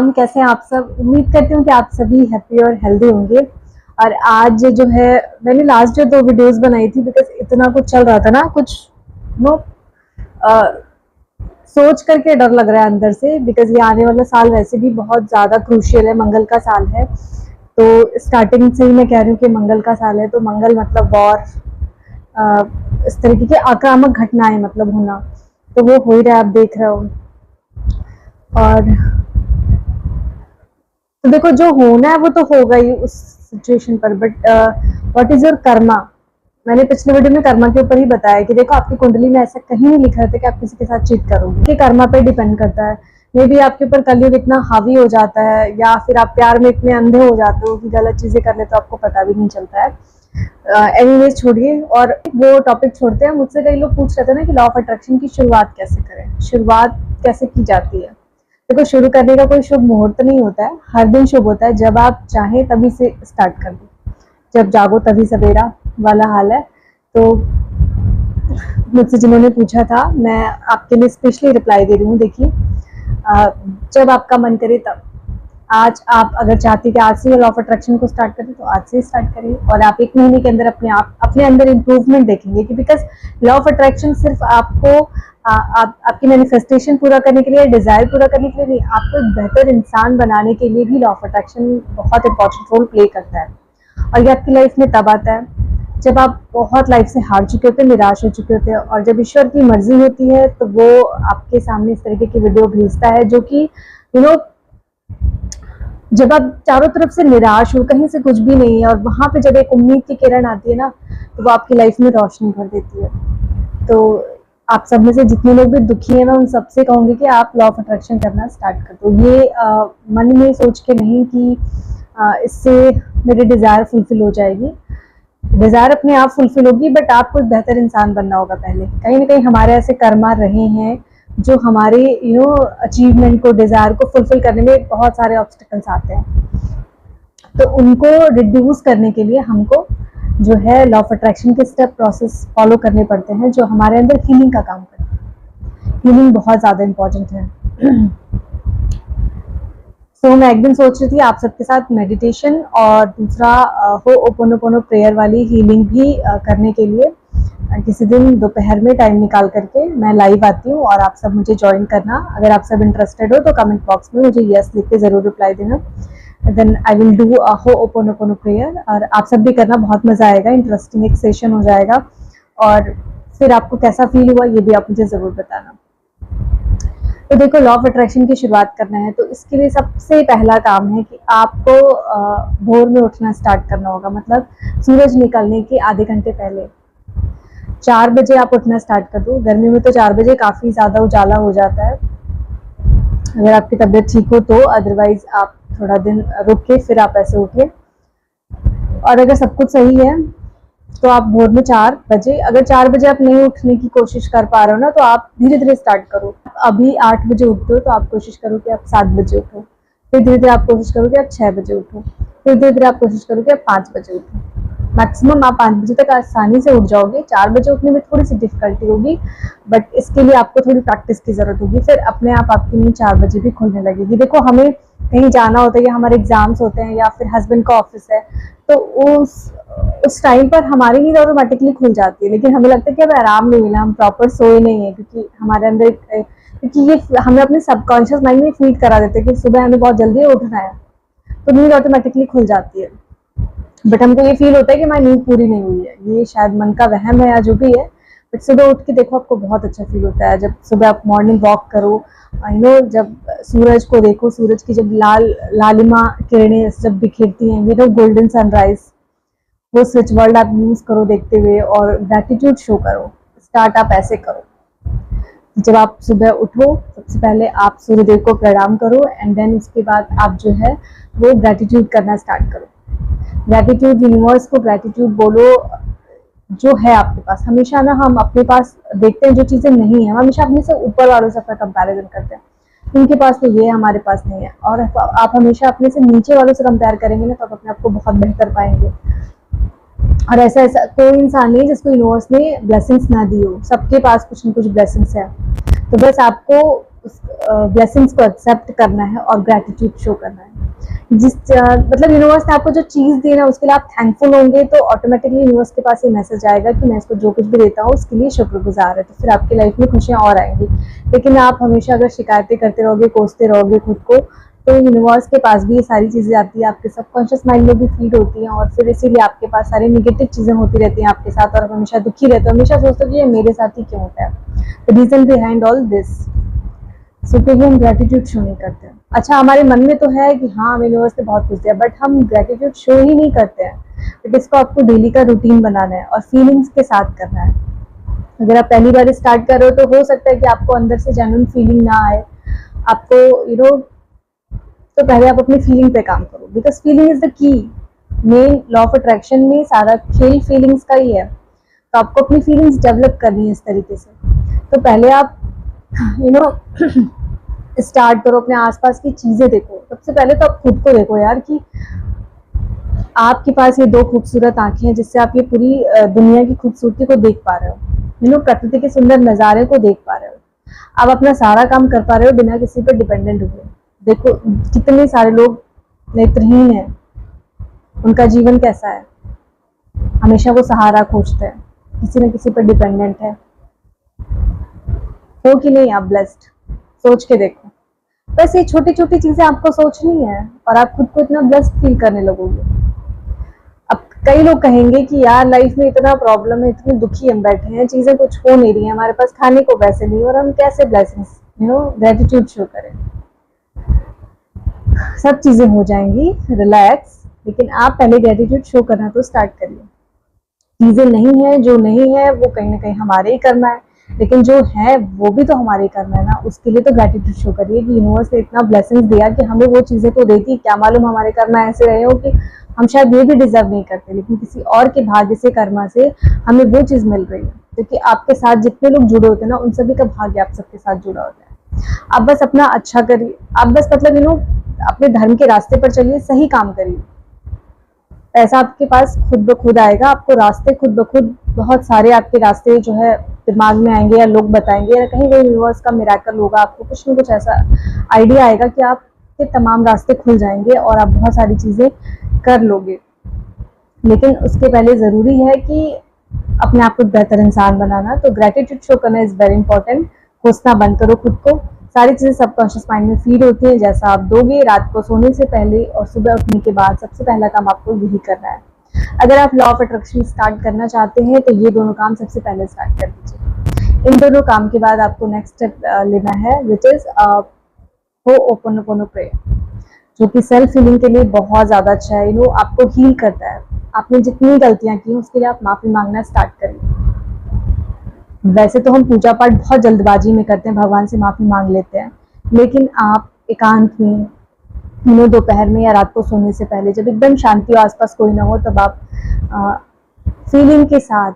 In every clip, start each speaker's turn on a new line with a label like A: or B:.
A: राम, कैसे हैं आप सब। उम्मीद करती हूँ कि आप सभी हैप्पी और हेल्दी होंगे। और आज जो है मैंने लास्ट जो 2 वीडियोस बनाई थी, बिकॉज इतना कुछ चल रहा था ना, कुछ नो सोच करके डर लग रहा है अंदर से, बिकॉज ये आने वाला साल वैसे भी बहुत ज़्यादा क्रूशियल है, मंगल का साल है। तो स्टार्टिंग से ही मैं कह रही हूँ कि मंगल का साल है, तो मंगल मतलब वॉर, इस तरीके की आक्रामक घटनाएं मतलब होना, तो वो हो ही रहा है, आप देख रहे हो। और तो देखो, जो होना है वो तो होगा ही उस सिचुएशन पर, but what is your Karma. मैंने पिछले वीडियो में कर्मा के ऊपर ही बताया कि देखो, आपकी कुंडली में ऐसा कहीं नहीं लिखा रहता कि आप किसी के साथ चीट करोगे, कि कर्मा पे डिपेंड करता है। मे बी आपके ऊपर कलयुग इतना हावी हो जाता है, या फिर आप प्यार में इतने अंधे हो जाते हो कि गलत चीजें कर लेते हो, आपको पता भी नहीं चलता है। एनीवेज छोड़िए, और वो टॉपिक छोड़ते हैं। मुझसे कई लोग पूछ रहे थे ना कि लॉ ऑफ अट्रैक्शन की शुरुआत कैसे करें, शुरुआत कैसे की जाती है। देखो, शुरू करने का कोई शुभ मुहूर्त नहीं होता है, हर दिन शुभ होता है, जब आप चाहें तभी से स्टार्ट कर दो, जब जागो तभी सवेरा वाला हाल है। तो मुझसे जिन्होंने पूछा था, मैं आपके लिए स्पेशली रिप्लाई दे रही हूँ। देखिए, जब आपका मन करे तब, आज आप अगर चाहती कि आज से लॉ ऑफ अट्रैक्शन को स्टार्ट करें तो आज से स्टार्ट करिए, और आप 1 महीने के अंदर अपने अंदर इम्प्रूवमेंट देखेंगे। कि बिकॉज लॉ ऑफ अट्रैक्शन सिर्फ आपको आपकी मैनिफेस्टेशन पूरा करने के लिए, डिजायर पूरा करने के लिए नहीं, आपको एक बेहतर इंसान बनाने के लिए भी लॉ ऑफ अट्रैक्शन बहुत इंपॉर्टेंट रोल प्ले करता है। और ये आपकी लाइफ में तब आता है जब आप बहुत लाइफ से हार चुके होते हैं, निराश हो चुके होते हैं, और जब ईश्वर की मर्जी होती है तो वो आपके सामने इस तरीके की वीडियो भेजता है, जो कि जब आप चारों तरफ से निराश हो, कहीं से कुछ भी नहीं है, और वहां पे जब एक उम्मीद की किरण आती है ना, तो वो आपकी लाइफ में रोशनी भर देती है। तो आप सब में से जितने लोग भी दुखी हैं, मैं उन सबसे कहूंगी कि आप लॉ ऑफ अट्रैक्शन करना स्टार्ट कर दो। ये मन में सोच के नहीं कि इससे मेरी डिजायर फुलफिल हो जाएगी। डिजायर अपने आप फुलफिल होगी, बट आपको एक बेहतर इंसान बनना होगा पहले। कहीं ना कहीं हमारे ऐसे कर्मा रहे हैं जो हमारे अचीवमेंट को, डिजायर को फुलफिल करने में बहुत सारे ऑब्स्टिकल्स आते हैं। तो उनको रिड्यूस करने के लिए हमको जो है लॉ ऑफ अट्रैक्शन के स्टेप प्रोसेस फॉलो करने पड़ते हैं, जो हमारे अंदर हीलिंग का काम करते हैं। हीलिंग बहुत ज्यादा इंपॉर्टेंट है। तो मैं एक दिन सोच रही थी आप सबके साथ मेडिटेशन और दूसरा होओपोनोपोनो प्रेयर वाली हीलिंग भी करने के लिए किसी दिन दोपहर में टाइम निकाल करके मैं लाइव आती हूँ, और आप सब मुझे ज्वाइन करना। अगर आप सब इंटरेस्टेड हो तो कमेंट बॉक्स में मुझे यस लिख के जरूर रिप्लाई देना। Then I will do ho'oponopono prayer, और आप सब भी करना, बहुत मजा आएगा, इंटरेस्टिंग एक सेशन हो जाएगा। और फिर आपको कैसा फील हुआ ये भी आप मुझे जरूर बताना। तो देखो, लॉ ऑफ अट्रैक्शन की शुरुआत करना है तो इसके लिए सबसे पहला काम है कि आपको भोर में उठना स्टार्ट करना होगा। मतलब सूरज निकलने के आधे घंटे पहले 4 बजे आप उठना स्टार्ट कर दो। गर्मी में तो 4 बजे काफी ज्यादा उजाला हो जाता है, अगर आपकी तबीयत ठीक हो तो। अदरवाइज आप थोड़ा दिन रुक के फिर आप ऐसे उठिए। और अगर सब कुछ सही है तो आप भोर में 4 बजे, अगर 4 बजे आप नहीं उठने की कोशिश कर पा रहे हो ना, तो आप धीरे धीरे स्टार्ट करो। अभी 8 बजे उठते हो तो आप कोशिश करो कि आप 7 बजे उठो, फिर धीरे धीरे आप कोशिश करो कि आप 6 बजे उठो, फिर धीरे धीरे आप कोशिश करो कि आप 5 बजे उठो। मैक्सिमम आप 5 बजे तक आसानी से उठ जाओगे। 4 बजे उठने में थोड़ी सी डिफिकल्टी होगी, बट इसके लिए आपको थोड़ी प्रैक्टिस की जरूरत होगी। फिर अपने आप आपकी नींद 4 बजे भी खुलने लगेगी। देखो, हमें कहीं जाना होता है, या हमारे एग्जाम्स होते हैं, या फिर हस्बैंड का ऑफिस है, तो उस टाइम पर हमारी नींद ऑटोमेटिकली खुल जाती है, लेकिन हमें लगता है कि अब आराम नहीं मिला, हम प्रॉपर सोए नहीं है, क्योंकि हमारे अंदर क्योंकि ये हमें अपने सबकॉन्शियस माइंड में फीड करा देते हैं कि सुबह हमें बहुत जल्दी उठना है, तो नींद ऑटोमेटिकली खुल जाती है। बट हमको ये फील होता है कि हमारी नींद पूरी नहीं हुई है। ये शायद मन का वहम है या जो भी है, बट सुबह उठ के देखो, आपको बहुत अच्छा फील होता है। जब सुबह आप मॉर्निंग वॉक करो, जब सूरज को देखो, सूरज की जब लालिमा किरणें जब बिखेरती हैं, गोल्डन सनराइज, वो स्विच वर्ल्ड आप यूज करो देखते हुए, और ग्रैटिट्यूड शो करो। स्टार्ट आप ऐसे करो, जब आप सुबह उठो सबसे पहले आप सूर्यदेव को प्रणाम करो, एंड देन उसके बाद आप जो है वो ग्रैटिट्यूड करना स्टार्ट करो। ग्रैटिट्यूड, यूनिवर्स को ग्रैटिट्यूड बोलो जो है आपके पास। हमेशा ना हम अपने पास देखते हैं जो चीजें नहीं है, हम हमेशा अपने से ऊपर वालों से अपना कंपैरिजन करते हैं, उनके पास तो ये है, हमारे पास नहीं है। और आप हमेशा अपने से नीचे वालों से कंपेयर करेंगे ना, तो आप अपने आप को बहुत बेहतर पाएंगे। और ऐसा कोई इंसान नहीं जिसको यूनिवर्स ने ब्लेसिंग्स ना दी हो, सबके पास कुछ न कुछ ब्लेसिंग्स है। तो बस आपको उस ब्लेसिंग्स को एक्सेप्ट करना है और ग्रेटिट्यूड शो करना है। मतलब यूनिवर्स ने आपको जो चीज़ दी ना उसके लिए आप थैंकफुल होंगे तो ऑटोमेटिकली यूनिवर्स के पास ये मैसेज आएगा कि मैं इसको जो कुछ भी देता हूँ उसके लिए शुक्रगुजार है, तो फिर आपकी लाइफ में खुशियाँ और आएंगी। लेकिन आप हमेशा अगर शिकायतें करते रहोगे, कोसते रहोगे खुद को, तो यूनिवर्स के पास भी ये सारी चीज़ें आती है, आपके सबकॉन्शियस माइंड में भी फीड होती हैं और फिर इसीलिए आपके पास सारी निगेटिव चीज़ें होती रहती हैं आपके साथ और आप हमेशा दुखी रहते हो, हमेशा सोचते हो कि ये मेरे साथ ही क्यों होता है। The reason behind all this, so क्योंकि हम ग्रेटिट्यूड शो नहीं करते हैं। अच्छा, हमारे मन में तो है कि हाँ हमें यूनिवर्स ने बहुत कुछ दिया, बट हम ग्रेटिट्यूड शो ही नहीं करते हैं। तो इसको आपको डेली का रूटीन बनाना है और फीलिंग्स के साथ करना है। अगर आप पहली बार स्टार्ट कर रहे हो तो हो सकता है कि आपको अंदर से जेन्युइन फीलिंग ना आए, आपको तो पहले आप अपनी फीलिंग पे काम करो, because feeling is the key. Main law of attraction में सारा खेल फीलिंग्स का ही है, तो आपको अपनी फीलिंग्स डेवलप करनी है इस तरीके से। तो पहले आप स्टार्ट करो, अपने आसपास की चीजें देखो। सबसे पहले तो आप खुद को देखो यार कि आपके पास ये दो खूबसूरत आंखें हैं जिससे आप ये पूरी दुनिया की खूबसूरती को देख पा रहे हो, प्रकृति के सुंदर नज़ारे को देख पा रहे हो, आप अपना सारा काम कर पा रहे हो बिना किसी पर डिपेंडेंट हुए। देखो कितने सारे लोग नेत्रहीन हैं, उनका जीवन कैसा है, हमेशा वो सहारा खोजते हैं, किसी न किसी पर डिपेंडेंट है। हो कि नहीं आप ब्लेस्ड? सोच के देखो। बस ये छोटी छोटी चीजें आपको सोचनी है और आप खुद को इतना ब्लेस्ड फील करने लगोगे। अब कई लोग कहेंगे कि यार लाइफ में इतना प्रॉब्लम है, इतनी दुखी हम बैठे हैं, चीजें कुछ हो नहीं रही है, हमारे पास खाने को पैसे नहीं और हम कैसे ब्लेसिंग्स ग्रेटिट्यूड शो करें। सब चीजें हो जाएंगी, रिलैक्स। लेकिन आप पहले ग्रेटिट्यूड शो करना तो स्टार्ट करिए। चीजें नहीं है, जो नहीं है वो कहीं ना कहीं हमारे ही करना है, लेकिन जो है वो भी तो हमारे करना है ना। उसके लिए तो ग्रेटिट्यूड शो करिए कि यूनिवर्स ने इतना ब्लेसिंग्स दिया कि हमें वो चीजें तो देती, क्या मालूम हमारे कर्मा ऐसे रहे हो कि हम शायद ये भी डिजर्व नहीं करते, लेकिन किसी और के भाग्य से, कर्मा से हमें वो चीज मिल रही है। क्योंकि आपके साथ जितने लोग जुड़े होते हैं ना, उन सभी का भाग्य आप सबके साथ जुड़ा होता है। आप बस अपना अच्छा करिए, आप बस मतलब अपने धर्म के रास्ते पर चलिए, सही काम करिए, पैसा आपके पास खुद ब खुद आएगा। आपको रास्ते खुद ब खुद बहुत सारे आपके रास्ते जो है दिमाग में आएंगे, या लोग बताएंगे, या कहीं कहीं यूनिवर्स का मिरेकल होगा, आपको कुछ ना कुछ ऐसा आइडिया आएगा कि आपके तमाम रास्ते खुल जाएंगे और आप बहुत सारी चीजें कर लोगे। लेकिन उसके पहले जरूरी है कि अपने आप को बेहतर इंसान बनाना। तो ग्रेटिट्यूड शो करना इज वेरी इंपॉर्टेंट। कोसना बंद करो खुद को। सारी चीजें सबकॉन्शियस माइंड में फीड होती है, जैसा आप दोगे रात को सोने से पहले और सुबह उठने के बाद, सबसे पहला काम आपको यही करना है। अगर आप लॉ ऑफ अट्रैक्शन स्टार्ट करना चाहते हैं तो ये दोनों काम सबसे पहले स्टार्ट कर दीजिए। इन दोनों काम के बाद आपको नेक्स्ट स्टेप लेना है, विच इज होओपोनोपोनो प्रेयर, जो कि सेल्फ हीलिंग के लिए बहुत ज्यादा अच्छा है। आपको हील करता है। आपने जितनी गलतियां की उसके लिए आप माफी मांगना स्टार्ट करिए। वैसे तो हम पूजा पाठ बहुत जल्दबाजी में करते हैं, भगवान से माफी मांग लेते हैं, लेकिन आप एकांत में दोपहर में या रात को सोने से पहले, जब एकदम शांति हो, आसपास कोई ना हो, तब आप फीलिंग के साथ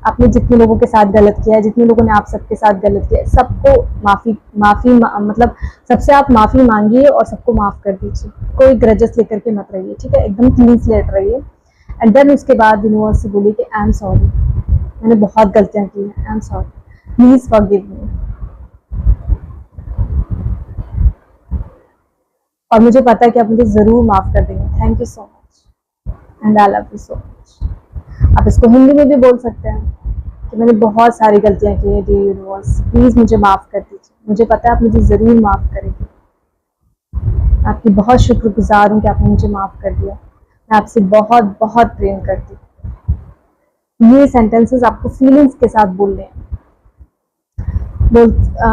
A: आपने जितने लोगों के साथ गलत किया है, जितने लोगों ने आप सबके साथ गलत किया है, सबको मतलब सबसे आप माफी मांगिए और सबको माफ कर दीजिए। कोई ग्रजेस लेकर के मत रहिए, ठीक है? एकदम क्लीन स्लेट रहिए। एंड देन उसके बाद यूनिवर्स से बोलिए कि आई एम सॉरी, मैंने बहुत गलतियां की हैं, I am sorry, please forgive me. और मुझे पता है कि आप मुझे जरूर माफ कर देंगे। Thank you so much and I love you so much. आप इसको हिंदी में भी बोल सकते हैं कि मैंने बहुत सारी गलतियां की हैं, डियर यूनिवर्स, प्लीज मुझे माफ कर दीजिए। मुझे पता है आप मुझे जरूर माफ करेंगे। आपकी बहुत शुक्रगुजार हूँ कि आपने मुझे माफ कर दिया। मैं आपसे बहुत बहुत प्रेम करती हूँ। ये सेंटेंसेस आपको फीलिंग्स के साथ बोलने हैं।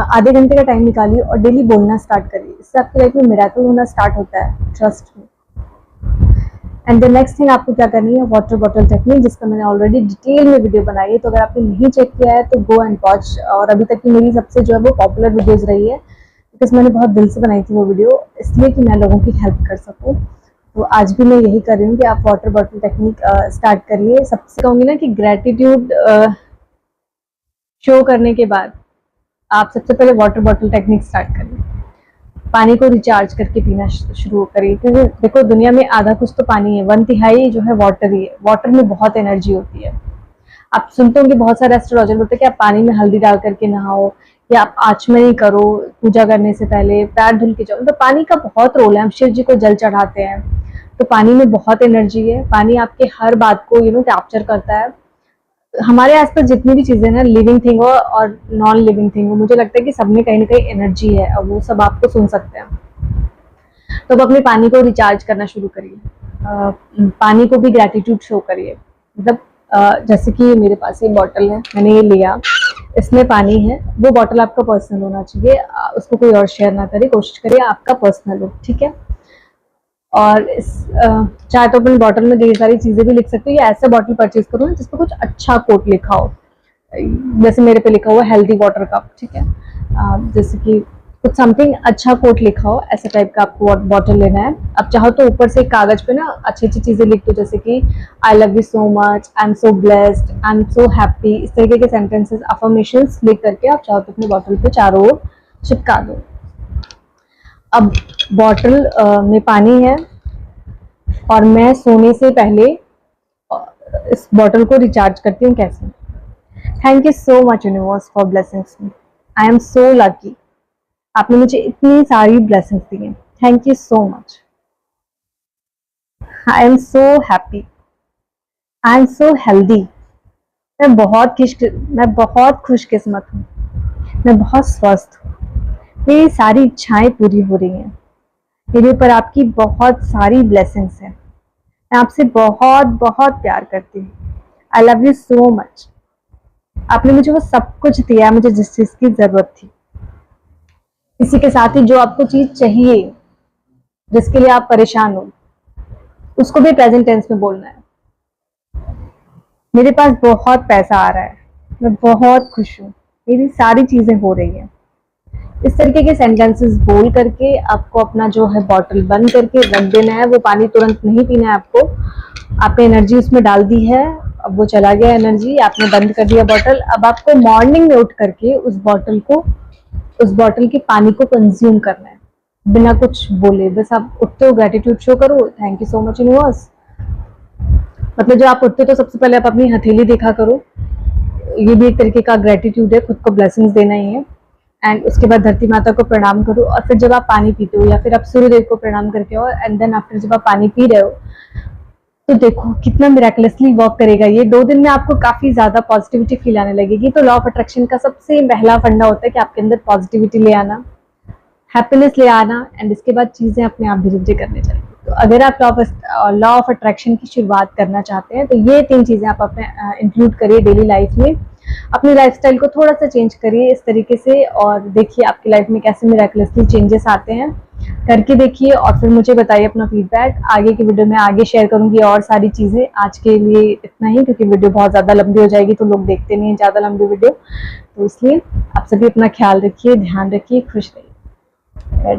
A: आधे घंटे का टाइम निकालिए और डेली बोलना स्टार्ट करिए। इससे आपकी लाइफ में मिरेकल होना स्टार्ट होता है, ट्रस्ट में। एंड द नेक्स्ट थिंग आपको क्या करनी है, वाटर बॉटल टेक्निक, जिसका मैंने ऑलरेडी डिटेल में वीडियो बनाई है। तो अगर आपने नहीं चेक किया है तो गो एंड वॉच। और अभी तक की मेरी सबसे जो है वो पॉपुलर वीडियोज रही है, बिकॉज मैंने बहुत दिल से बनाई थी वो वीडियो, इसलिए कि मैं लोगों की हेल्प कर सकूँ। तो आज भी मैं यही कर रही हूँ कि आप वाटर बॉटल टेक्निक स्टार्ट करिए। सबसे कहूँगी ना कि ग्रेटिट्यूड शो करने के बाद आप सबसे पहले वाटर बॉटल टेक्निक स्टार्ट करिए। पानी को रिचार्ज करके पीना शुरू करिए, क्योंकि देखो दुनिया में आधा कुछ तो पानी है, 1/3 जो है वाटर ही है। वाटर में बहुत एनर्जी होती है। आप सुनते होंगे बहुत सारे एस्ट्रोलॉजर बोलते हैं कि आप पानी में हल्दी डाल करके नहाओ या आप आचमनी करो पूजा करने से पहले, पैर धुल के जाओ। तो पानी का बहुत रोल है। हम शिव जी को जल चढ़ाते हैं, तो पानी में बहुत एनर्जी है। पानी आपके हर बात को कैप्चर करता है। हमारे आसपास जितनी भी चीजें ना, लिविंग थिंग हो और नॉन लिविंग थिंग हो, मुझे लगता है कि सब में कहीं ना कहीं एनर्जी है और वो सब आपको सुन सकते हैं। तो अब अपने पानी को रिचार्ज करना शुरू करिए। पानी को भी ग्रैटिट्यूड शो करिए। मतलब जैसे कि मेरे पास ये बॉटल है, मैंने ये लिया, इसमें पानी है। वो बॉटल आपका पर्सनल होना चाहिए, उसको कोई और शेयर ना करे, कोशिश करिए आपका पर्सनल हो, ठीक है। और चाहे तो अपनी बॉटल में ढेर सारी चीजें भी लिख सकते हो, या ऐसा बॉटल परचेज करो ना जिसपे कुछ अच्छा कोट लिखा हो। जैसे मेरे पे लिखा हुआ हेल्दी वाटर कप, ठीक है। जैसे कि कुछ समथिंग अच्छा कोट लिखा हो, ऐसे टाइप का आपको बॉटल लेना है। अब चाहो तो ऊपर से कागज पे ना अच्छी अच्छी चीजें लिख दो, जैसे कि I love you so much, I am so blessed, I am so happy, इस तरीके के सेंटेंसेस, अफर्मेशंस लिख करके आप चाहो तो अपनी बॉटल पे चारों ओर चिपका दो। अब बॉटल में पानी है और मैं सोने से पहले इस बॉटल को रिचार्ज करती हूँ। कैसे? Thank you so much universe for blessings me. I am so lucky. आपने मुझे इतनी सारी ब्लेसिंग्स दी हैं। Thank you so much. I am so happy. I am so healthy. मैं बहुत खुशकिस्मत हूँ। मैं बहुत स्वस्थ हूँ। मेरी सारी इच्छाएं पूरी हो रही हैं। मेरे ऊपर आपकी बहुत सारी ब्लेसिंग्स हैं। मैं आपसे बहुत बहुत प्यार करती हूँ। I love you so much. आपने मुझे वो सब कुछ दिया मुझे जिस चीज की जरूरत थी। इसी के साथ ही जो आपको चीज चाहिए, जिसके लिए आप परेशान हो, उसको भी प्रेजेंट टेंस में बोलना है। मेरे पास बहुत पैसा आ रहा है। मैं बहुत खुश हूँ। मेरी सारी चीजें हो रही हैं। इस तरीके के सेंटेंसेस बोल करके आपको अपना जो है बॉटल बंद करके रख देना है। वो पानी तुरंत नहीं पीना है आपको। आपने एनर्जी उसमें डाल दी है, अब वो चला गया एनर्जी, आपने बंद कर दिया बॉटल। अब आपको मॉर्निंग में उठ करके उस बॉटल के पानी को कंज्यूम करना है, बिना कुछ बोले। बस आप उठते हो, ग्रेटिट्यूड शो करो, thank you so much universe. मतलब जब आप उठते हो तो सबसे पहले आप अपनी हथेली देखा करो। ये भी एक तरीके का ग्रेटिट्यूड है, खुद को ब्लेसिंग्स देना ही है। एंड उसके बाद धरती माता को प्रणाम करो। और फिर जब आप पानी पीते हो, या फिर आप सूर्यदेव को प्रणाम करके हो, एंड देन आफ्टर जब आप पानी पी रहे हो, तो देखो कितना मिराकुलसली वर्क करेगा ये। 2 दिन में आपको काफी ज्यादा पॉजिटिविटी फील आने लगेगी। तो लॉ ऑफ अट्रैक्शन का सबसे पहला फंडा होता है कि आपके अंदर पॉजिटिविटी ले आना, हैप्पीनेस ले आना, एंड इसके बाद चीजें अपने आप धीरे धीरे करने चलेंगी। तो अगर आप लॉ ऑफ अट्रैक्शन की शुरुआत करना चाहते हैं, तो ये 3 चीजें आप अपने इंक्लूड करिए डेली लाइफ में। अपनी लाइफस्टाइल को थोड़ा सा चेंज करिए इस तरीके से, और देखिए आपकी लाइफ में कैसे मिराकुलसली चेंजेस आते हैं। करके देखिए और फिर मुझे बताइए अपना फीडबैक। आगे की वीडियो में आगे शेयर करूंगी और सारी चीजें। आज के लिए इतना ही, क्योंकि वीडियो बहुत ज्यादा लंबी हो जाएगी तो लोग देखते नहीं है ज्यादा लंबी वीडियो। तो इसलिए आप सभी अपना ख्याल रखिए, ध्यान रखिए, खुश रहिए।